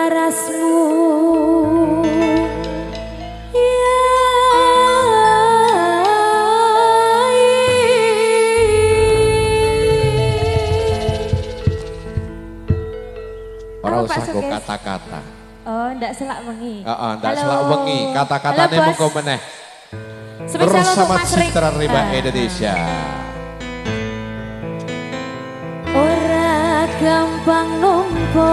parasmu ya ora usah kok kata-kata. Oh, ndak selak wengi. Heeh, ndak selak wengi, kata-katane mengko meneh. Spesial bersama untuk Mas Rik. Citra Riba Indonesia. Ora gampang nompo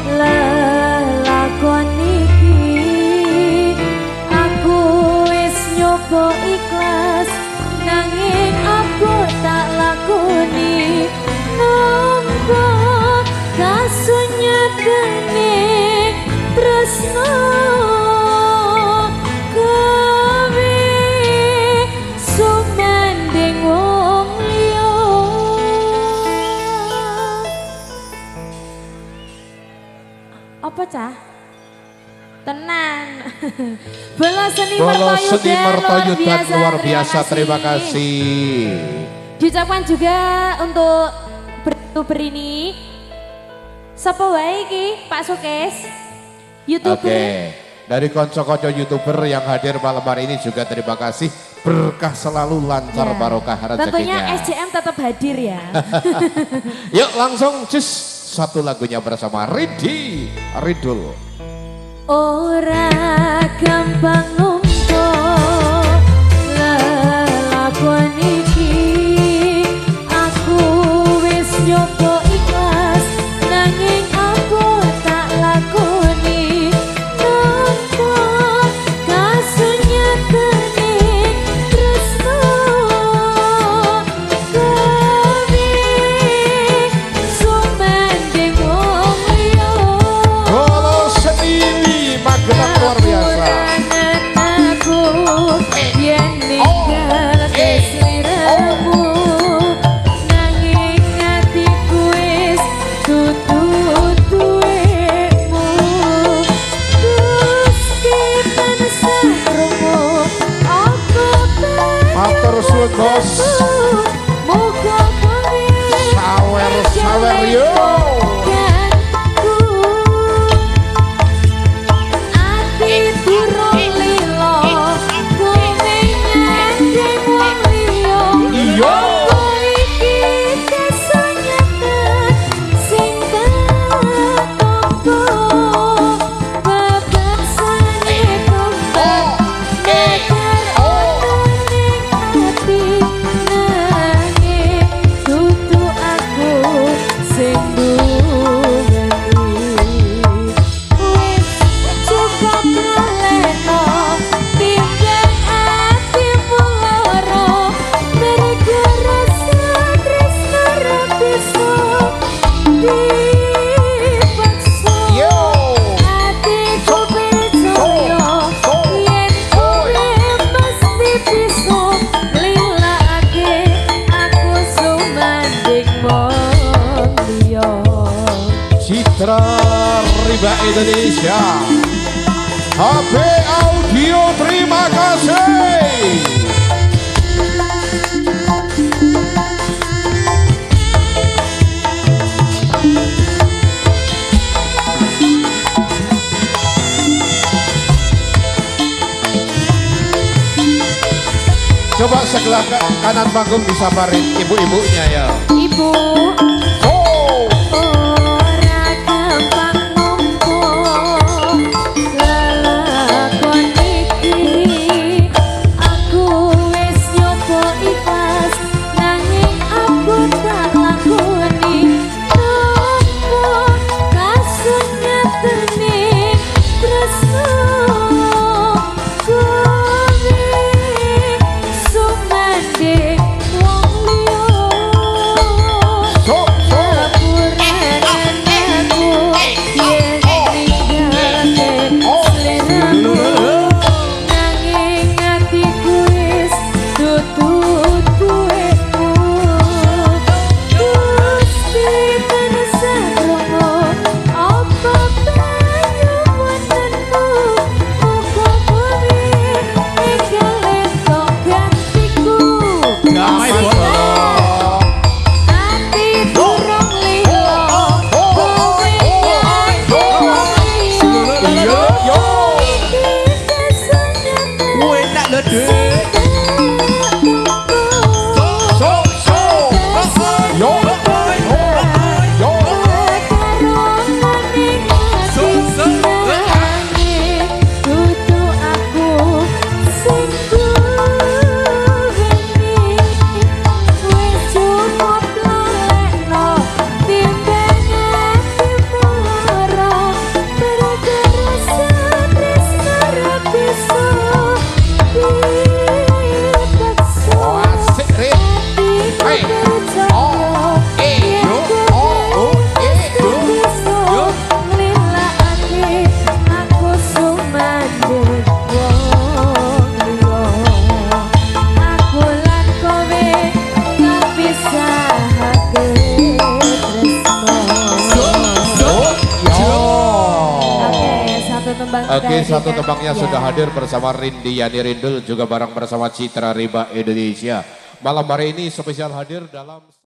lelakon iki, aku wis nyoba ikhlas nanging aku tak lakoni nompo kasunyatane tresno. Apa cah? Tenan. Bola seni mertoyudan luar biasa. Terima kasih. Diucapkan juga untuk youtuber ini. Siapa wae iki Pak Sukes? YouTuber. Oke. Dari konco-konco YouTuber yang hadir malam hari ini juga terima kasih. Berkah selalu, lancar, Ya. Barokah rezekinya. Tentunya SCM tetap hadir ya. Yuk langsung cus. Satu lagunya bersama Ridi Ridul. Ora gampang numpo lelakon iki, aku wis nyoba ikhlas nanging aku tak lakoni nompo kasunyatane tresno kowe sumanding wong liya. Bolo seni Magelang luar biasa. Aku yen ninggal kesliramu nanging atiku wis dudu duwemu. Gusti tansah krungu apa Matur suwun bos. muga kowe Sawer yo. Citra Riba Indonesia, HP Audio, terima kasih. Coba sebelah kanan panggung disabarin ibu-ibunya ya. Ibu. So Bangga Oke, satu dengan- tebangnya ya. sudah hadir bersama Rindi Yani Rindul juga bareng bersama Citra Riba Indonesia. Malam hari ini spesial hadir dalam